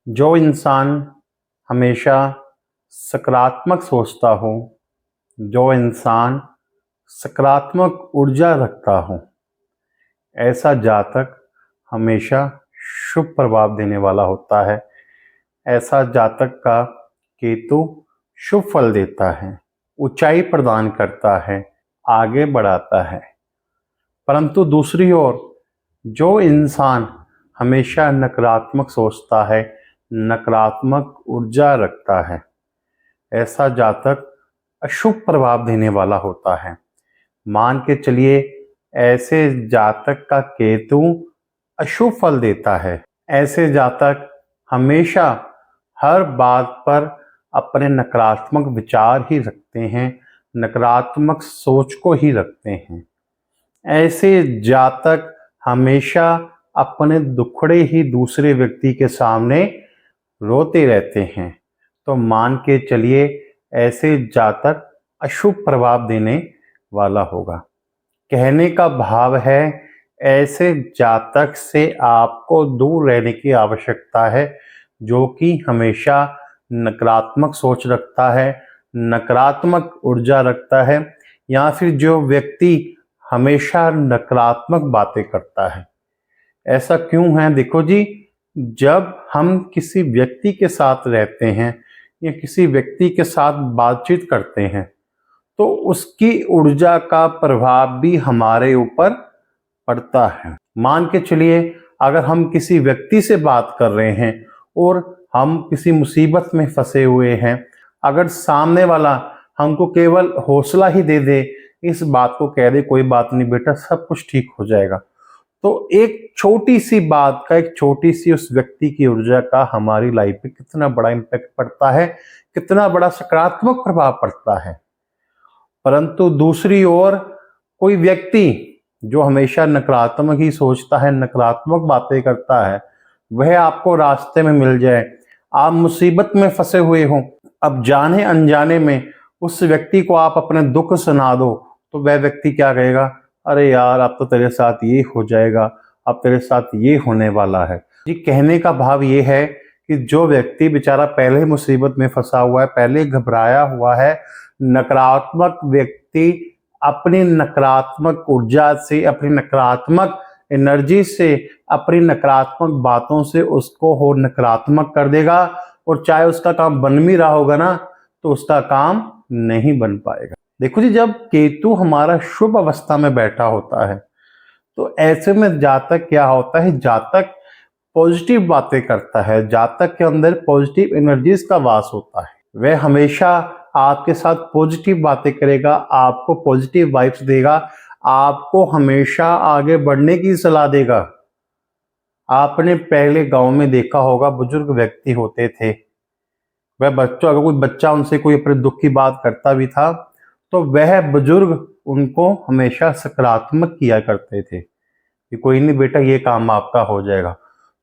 जो इंसान हमेशा सकारात्मक सोचता हो, जो इंसान सकारात्मक ऊर्जा रखता हो, ऐसा जातक हमेशा शुभ प्रभाव देने वाला होता है। ऐसा जातक का केतु शुभ फल देता है, ऊंचाई प्रदान करता है, आगे बढ़ाता है। परंतु दूसरी ओर जो इंसान हमेशा नकारात्मक सोचता है, नकारात्मक ऊर्जा रखता है, ऐसा जातक अशुभ प्रभाव देने वाला होता है। मान के चलिए ऐसे जातक का केतु अशुभ फल देता है। ऐसे जातक हमेशा हर बात पर अपने नकारात्मक विचार ही रखते हैं, नकारात्मक सोच को ही रखते हैं। ऐसे जातक हमेशा अपने दुखड़े ही दूसरे व्यक्ति के सामने रोते रहते हैं। तो मान के चलिए ऐसे जातक अशुभ प्रभाव देने वाला होगा। कहने का भाव है ऐसे जातक से आपको दूर रहने की आवश्यकता है, जो कि हमेशा नकारात्मक सोच रखता है, नकारात्मक ऊर्जा रखता है, या फिर जो व्यक्ति हमेशा नकारात्मक बातें करता है। ऐसा क्यों है? देखो जी, जब हम किसी व्यक्ति के साथ रहते हैं या किसी व्यक्ति के साथ बातचीत करते हैं, तो उसकी ऊर्जा का प्रभाव भी हमारे ऊपर पड़ता है। मान के चलिए अगर हम किसी व्यक्ति से बात कर रहे हैं और हम किसी मुसीबत में फंसे हुए हैं, अगर सामने वाला हमको केवल हौसला ही दे दे, इस बात को कह दे कोई बात नहीं बेटा सब कुछ ठीक हो जाएगा, तो एक छोटी सी बात का, एक छोटी सी उस व्यक्ति की ऊर्जा का हमारी लाइफ पे कितना बड़ा इम्पैक्ट पड़ता है, कितना बड़ा सकारात्मक प्रभाव पड़ता है। परंतु दूसरी ओर कोई व्यक्ति जो हमेशा नकारात्मक ही सोचता है, नकारात्मक बातें करता है, वह आपको रास्ते में मिल जाए, आप मुसीबत में फंसे हुए हो, अब जाने अनजाने में उस व्यक्ति को आप अपने दुख सुना दो, तो वह व्यक्ति क्या कहेगा? अरे यार अब तो तेरे साथ ये हो जाएगा, अब तेरे साथ ये होने वाला है। जी, कहने का भाव ये है कि जो व्यक्ति बेचारा पहले मुसीबत में फंसा हुआ है, पहले घबराया हुआ है, नकारात्मक व्यक्ति अपनी नकारात्मक ऊर्जा से, अपनी नकारात्मक एनर्जी से, अपनी नकारात्मक बातों से उसको हो नकारात्मक कर देगा, और चाहे उसका काम बन भी रहा होगा ना, तो उसका काम नहीं बन पाएगा। देखो जी, जब केतु हमारा शुभ अवस्था में बैठा होता है, तो ऐसे में जातक क्या होता है? जातक पॉजिटिव बातें करता है, जातक के अंदर पॉजिटिव एनर्जीज का वास होता है। वह हमेशा आपके साथ पॉजिटिव बातें करेगा, आपको पॉजिटिव वाइब्स देगा, आपको हमेशा आगे बढ़ने की सलाह देगा। आपने पहले गांव में देखा होगा, बुजुर्ग व्यक्ति होते थे, वह बच्चों, अगर कोई बच्चा उनसे कोई अपने दुख की बात करता भी था, तो वह बुजुर्ग उनको हमेशा सकारात्मक किया करते थे कि कोई नहीं बेटा ये काम आपका हो जाएगा।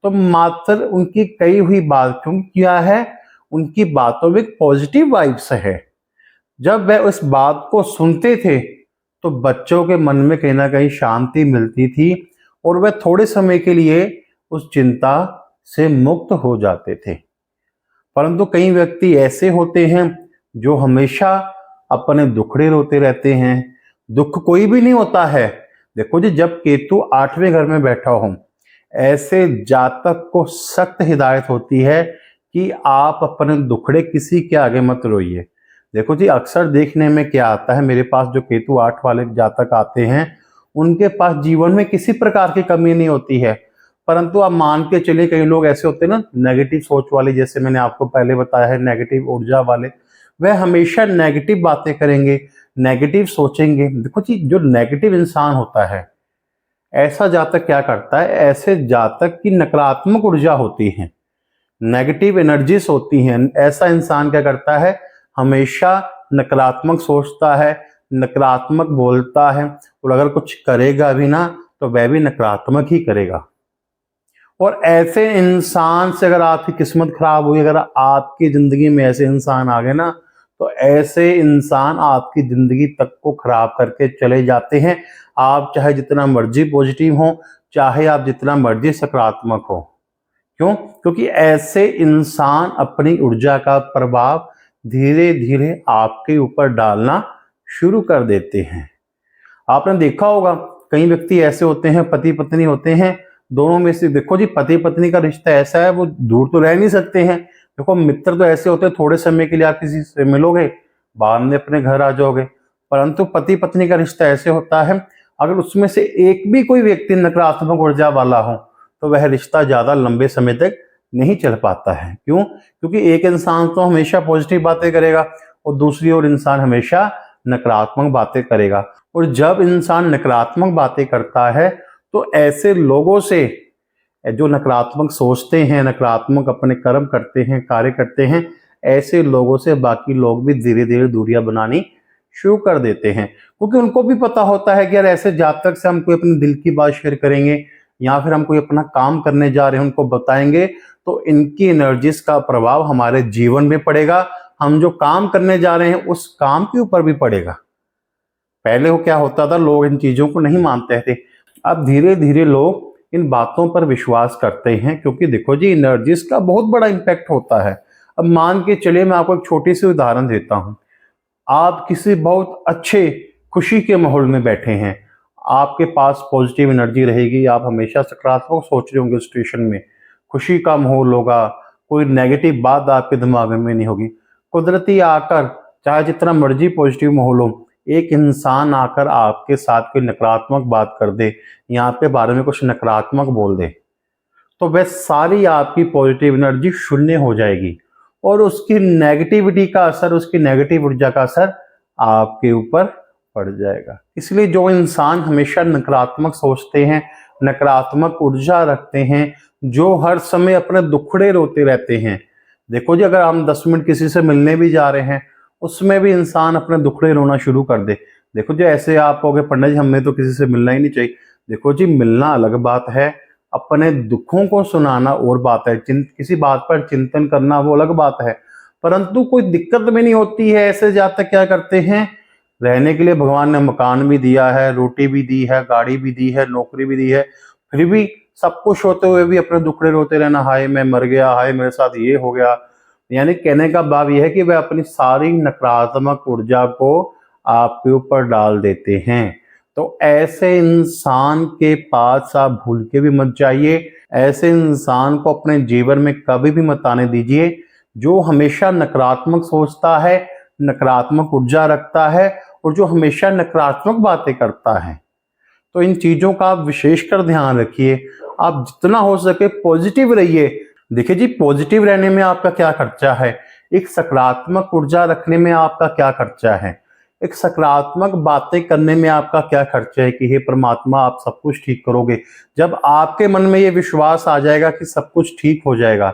तो मात्र उनकी कही हुई बात, क्योंकि क्या है, उनकी बातों में पॉजिटिव वाइब्स है। जब वह उस बात को सुनते थे तो बच्चों के मन में कहीं ना कहीं शांति मिलती थी, और वह थोड़े समय के लिए उस चिंता से मुक्त हो जाते थे। परंतु कई व्यक्ति ऐसे होते हैं जो हमेशा अपने दुखड़े रोते रहते हैं। दुख कोई भी नहीं होता है। देखो जी, जब केतु 8वें घर में बैठा हो, ऐसे जातक को सख्त हिदायत होती है कि आप अपने दुखड़े किसी के आगे मत रोइए। देखो जी, अक्सर देखने में क्या आता है, मेरे पास जो केतु 8 वाले जातक आते हैं, उनके पास जीवन में किसी प्रकार की कमी नहीं होती है। परंतु आप मान के चलिए कई लोग ऐसे होते हैं ना, नेगेटिव सोच वाले, जैसे मैंने आपको पहले बताया है, नेगेटिव ऊर्जा वाले, वह हमेशा नेगेटिव बातें करेंगे, नेगेटिव सोचेंगे। देखो जी, जो नेगेटिव इंसान होता है, ऐसा जातक क्या करता है, ऐसे जातक की नकारात्मक ऊर्जा होती है, नेगेटिव एनर्जीज होती हैं। ऐसा इंसान क्या करता है, हमेशा नकारात्मक सोचता है, नकारात्मक बोलता है, और अगर कुछ करेगा भी ना, तो वह भी नकारात्मक ही करेगा। और ऐसे इंसान से अगर आपकी किस्मत खराब हुई, अगर आपकी जिंदगी में ऐसे इंसान आ गए ना, तो ऐसे इंसान आपकी जिंदगी तक को खराब करके चले जाते हैं। आप चाहे जितना मर्जी पॉजिटिव हो, चाहे आप जितना मर्जी सकारात्मक हो, क्यों? क्योंकि ऐसे इंसान अपनी ऊर्जा का प्रभाव धीरे धीरे आपके ऊपर डालना शुरू कर देते हैं। आपने देखा होगा कई व्यक्ति ऐसे होते हैं, पति पत्नी होते हैं, दोनों में से देखो जी, पति पत्नी का रिश्ता ऐसा है, वो दूर तो रह नहीं सकते हैं। देखो मित्र तो ऐसे होते हैं, थोड़े समय के लिए आप किसी से मिलोगे, बाद में अपने घर आ जाओगे। परंतु पति पत्नी का रिश्ता ऐसे होता है, अगर उसमें से एक भी कोई व्यक्ति नकारात्मक ऊर्जा वाला हो तो वह रिश्ता ज्यादा लंबे समय तक नहीं चल पाता है। क्यों? क्योंकि एक इंसान तो हमेशा पॉजिटिव बातें करेगा और दूसरी ओर इंसान हमेशा नकारात्मक बातें करेगा। और जब इंसान नकारात्मक बातें करता है तो ऐसे लोगों से, जो नकारात्मक सोचते हैं, नकारात्मक अपने कर्म करते हैं, कार्य करते हैं, ऐसे लोगों से बाकी लोग भी धीरे धीरे दूरियां बनानी शुरू कर देते हैं। क्योंकि उनको भी पता होता है कि यार ऐसे जातक से हम कोई अपने दिल की बात शेयर करेंगे या फिर हम कोई अपना काम करने जा रहे हैं उनको बताएंगे तो इनकी एनर्जीज का प्रभाव हमारे जीवन में पड़ेगा, हम जो काम करने जा रहे हैं उस काम के ऊपर भी पड़ेगा। पहले वो क्या होता था, लोग इन चीजों को नहीं मानते थे, अब धीरे धीरे लोग इन बातों पर विश्वास करते हैं। क्योंकि देखो जी, एनर्जीज का बहुत बड़ा इंपैक्ट होता है। अब मान के चलिए, मैं आपको एक छोटी सी उदाहरण देता हूं। आप किसी बहुत अच्छे खुशी के माहौल में बैठे हैं, आपके पास पॉजिटिव एनर्जी रहेगी, आप हमेशा सकारात्मक सोच रहे होंगे, सिचुएशन में खुशी का माहौल होगा, कोई नेगेटिव बात आपके दिमाग में नहीं होगी। कुदरती आकर, चाहे जितना मर्जी पॉजिटिव माहौल हो, एक इंसान आकर आपके साथ कोई नकारात्मक बात कर दे या आपके बारे में कुछ नकारात्मक बोल दे तो वह सारी आपकी पॉजिटिव एनर्जी शून्य हो जाएगी और उसकी नेगेटिविटी का असर, उसकी नेगेटिव ऊर्जा का असर आपके ऊपर पड़ जाएगा। इसलिए जो इंसान हमेशा नकारात्मक सोचते हैं, नकारात्मक ऊर्जा रखते हैं, जो हर समय अपने दुखड़े रोते रहते हैं, देखो जी, अगर हम 10 मिनट किसी से मिलने भी जा रहे हैं उसमें भी इंसान अपने दुखड़े रोना शुरू कर दे, देखो जी ऐसे आप कहोगे पंडित जी हमें तो किसी से मिलना ही नहीं चाहिए। देखो जी, मिलना अलग बात है, अपने दुखों को सुनाना और बात है, किसी बात पर चिंतन करना वो अलग बात है। परंतु कोई दिक्कत भी नहीं होती है, ऐसे जातक क्या करते हैं, रहने के लिए भगवान ने मकान भी दिया है, रोटी भी दी है, गाड़ी भी दी है, नौकरी भी दी है, फिर भी सब कुछ होते हुए भी अपने दुखड़े रोते रहना, हाय मैं मर गया, हाय मेरे साथ ये हो गया। यानी कहने का भाव यह है कि वह अपनी सारी नकारात्मक ऊर्जा को आपके ऊपर डाल देते हैं। तो ऐसे इंसान के पास आप भूल के भी मत जाइए, ऐसे इंसान को अपने जीवन में कभी भी मत आने दीजिए। जो हमेशा नकारात्मक सोचता है, नकारात्मक ऊर्जा रखता है और जो हमेशा नकारात्मक बातें करता है, तो इन चीजों का आप विशेषकर ध्यान रखिए। आप जितना हो सके पॉजिटिव रहिए। देखिए जी, पॉजिटिव रहने में आपका क्या खर्चा है, एक सकारात्मक ऊर्जा रखने में आपका क्या खर्चा है, एक सकारात्मक बातें करने में आपका क्या खर्चा है कि हे परमात्मा आप सब कुछ ठीक करोगे। जब आपके मन में ये विश्वास आ जाएगा कि सब कुछ ठीक हो जाएगा,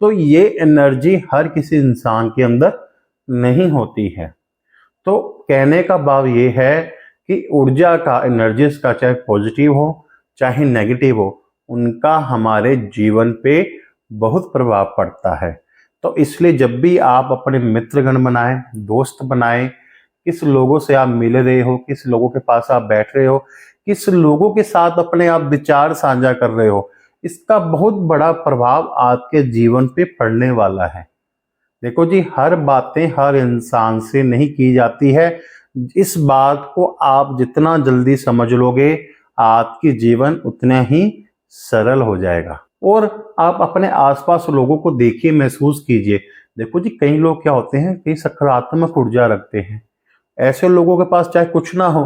तो ये एनर्जी हर किसी इंसान के अंदर नहीं होती है। तो कहने का भाव ये है कि ऊर्जा का, एनर्जीज का, चाहे पॉजिटिव हो चाहे नेगेटिव हो, उनका हमारे जीवन पे बहुत प्रभाव पड़ता है। तो इसलिए जब भी आप अपने मित्रगण बनाएं, दोस्त बनाएं, किस लोगों से आप मिल रहे हो, किस लोगों के पास आप बैठ रहे हो, किस लोगों के साथ अपने आप विचार साझा कर रहे हो, इसका बहुत बड़ा प्रभाव आपके जीवन पे पड़ने वाला है। देखो जी, हर बातें हर इंसान से नहीं की जाती है। इस बात को आप जितना जल्दी समझ लोगे, आपकी जीवन उतना ही सरल हो जाएगा। और आप अपने आसपास लोगों को देखिए, महसूस कीजिए। देखो जी, कई लोग क्या होते हैं, कई सकारात्मक ऊर्जा रखते हैं। ऐसे लोगों के पास चाहे कुछ ना हो,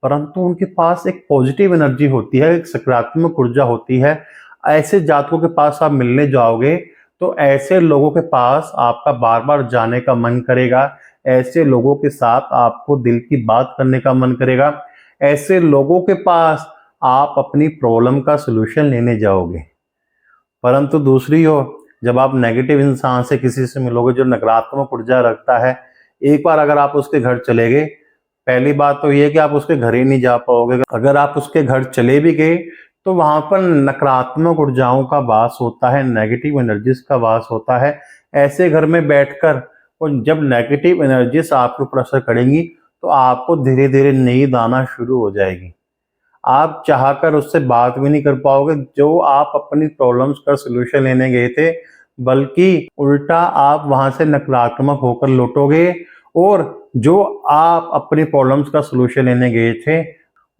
परंतु उनके पास एक पॉजिटिव एनर्जी होती है, एक सकारात्मक ऊर्जा होती है। ऐसे जातकों के पास आप मिलने जाओगे तो ऐसे लोगों के पास आपका बार बार जाने का मन करेगा, ऐसे लोगों के साथ आपको दिल की बात करने का मन करेगा, ऐसे लोगों के पास आप अपनी प्रॉब्लम का सलूशन लेने जाओगे। परंतु दूसरी ओर जब आप नेगेटिव इंसान से, किसी से मिलोगे जो नकारात्मक ऊर्जा रखता है, एक बार अगर आप उसके घर चले गए, पहली बात तो ये है कि आप उसके घर ही नहीं जा पाओगे। अगर आप उसके घर चले भी गए तो वहां पर नकारात्मक ऊर्जाओं का वास होता है, नेगेटिव एनर्जीज का वास होता है। ऐसे घर में बैठकर, और जब नेगेटिव एनर्जीज आपके ऊपर असर करेंगी तो आपको धीरे धीरे नींद आना शुरू हो जाएगी। आप चाहकर उससे बात भी नहीं कर पाओगे जो आप अपनी प्रॉब्लम्स का सलूशन लेने गए थे, बल्कि उल्टा आप वहां से नकारात्मक होकर लौटोगे और जो आप अपनी प्रॉब्लम्स का सलूशन लेने गए थे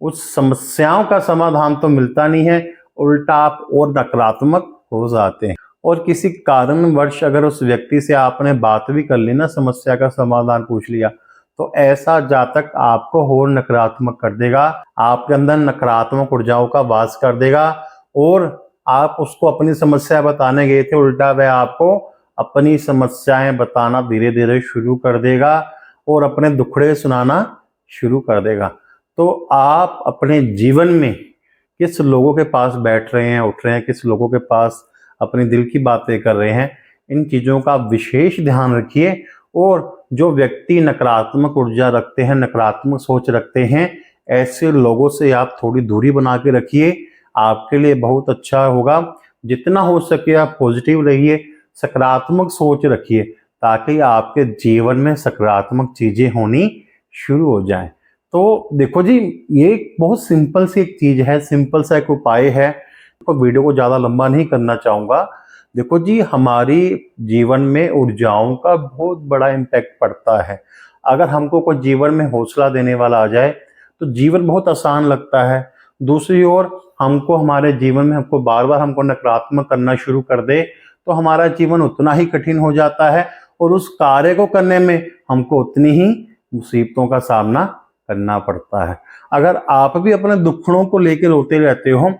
उस समस्याओं का समाधान तो मिलता नहीं है, उल्टा आप और नकारात्मक हो जाते हैं। और किसी कारणवश अगर उस व्यक्ति से आपने बात भी कर ली ना, समस्या का समाधान पूछ लिया, तो ऐसा जातक आपको और नकारात्मक कर देगा, आपके अंदर नकारात्मक ऊर्जाओं का वास कर देगा और आप उसको अपनी समस्या बताने गए थे, उल्टा वह आपको अपनी समस्याएं बताना धीरे धीरे शुरू कर देगा और अपने दुखड़े सुनाना शुरू कर देगा। तो आप अपने जीवन में किस लोगों के पास बैठ रहे हैं, उठ रहे हैं, किस लोगों के पास अपने दिल की बातें कर रहे हैं, इन चीज़ों का विशेष ध्यान रखिए। और जो व्यक्ति नकारात्मक ऊर्जा रखते हैं, नकारात्मक सोच रखते हैं, ऐसे लोगों से आप थोड़ी दूरी बना के रखिए, आपके लिए बहुत अच्छा होगा। जितना हो सके आप पॉजिटिव रहिए, सकारात्मक सोच रखिए, ताकि आपके जीवन में सकारात्मक चीज़ें होनी शुरू हो जाएं। तो देखो जी, ये बहुत सिंपल सी एक चीज़ है, सिंपल सा एक उपाय है। तो वीडियो को ज़्यादा लंबा नहीं करना चाहूँगा। देखो जी, हमारी जीवन में ऊर्जाओं का बहुत बड़ा इम्पैक्ट पड़ता है। अगर हमको कोई जीवन में हौसला देने वाला आ जाए तो जीवन बहुत आसान लगता है। दूसरी ओर हमको हमारे जीवन में हमको बार बार हमको नकारात्मक करना शुरू कर दे तो हमारा जीवन उतना ही कठिन हो जाता है और उस कार्य को करने में हमको उतनी ही मुसीबतों का सामना करना पड़ता है। अगर आप भी अपने दुखड़ों को लेकर रोते रहते हो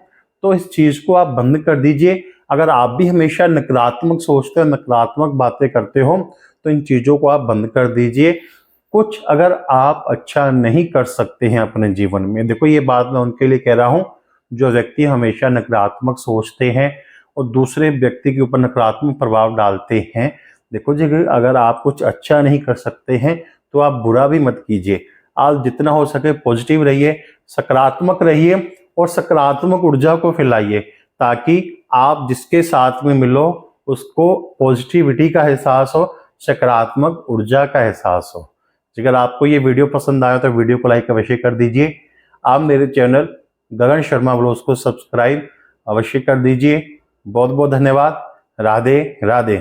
तो इस चीज को आप बंद कर दीजिए। अगर आप भी हमेशा नकारात्मक सोचते हो, नकारात्मक बातें करते हो, तो इन चीजों को आप बंद कर दीजिए। कुछ अगर आप अच्छा नहीं कर सकते हैं अपने जीवन में, देखो ये बात मैं उनके लिए कह रहा हूं जो व्यक्ति हमेशा नकारात्मक सोचते हैं और दूसरे व्यक्ति के ऊपर नकारात्मक प्रभाव डालते हैं। देखो जी, अगर आप कुछ अच्छा नहीं कर सकते हैं तो आप बुरा भी मत कीजिए। आप जितना हो सके पॉजिटिव रहिए, सकारात्मक रहिए और सकारात्मक ऊर्जा को फैलाइए, ताकि आप जिसके साथ में मिलो उसको पॉजिटिविटी का एहसास हो, सकारात्मक ऊर्जा का एहसास हो। अगर आपको ये वीडियो पसंद आया तो वीडियो को लाइक अवश्य कर दीजिए। आप मेरे चैनल गगन शर्मा ब्लॉग्स को सब्सक्राइब अवश्य कर दीजिए। बहुत बहुत धन्यवाद। राधे राधे।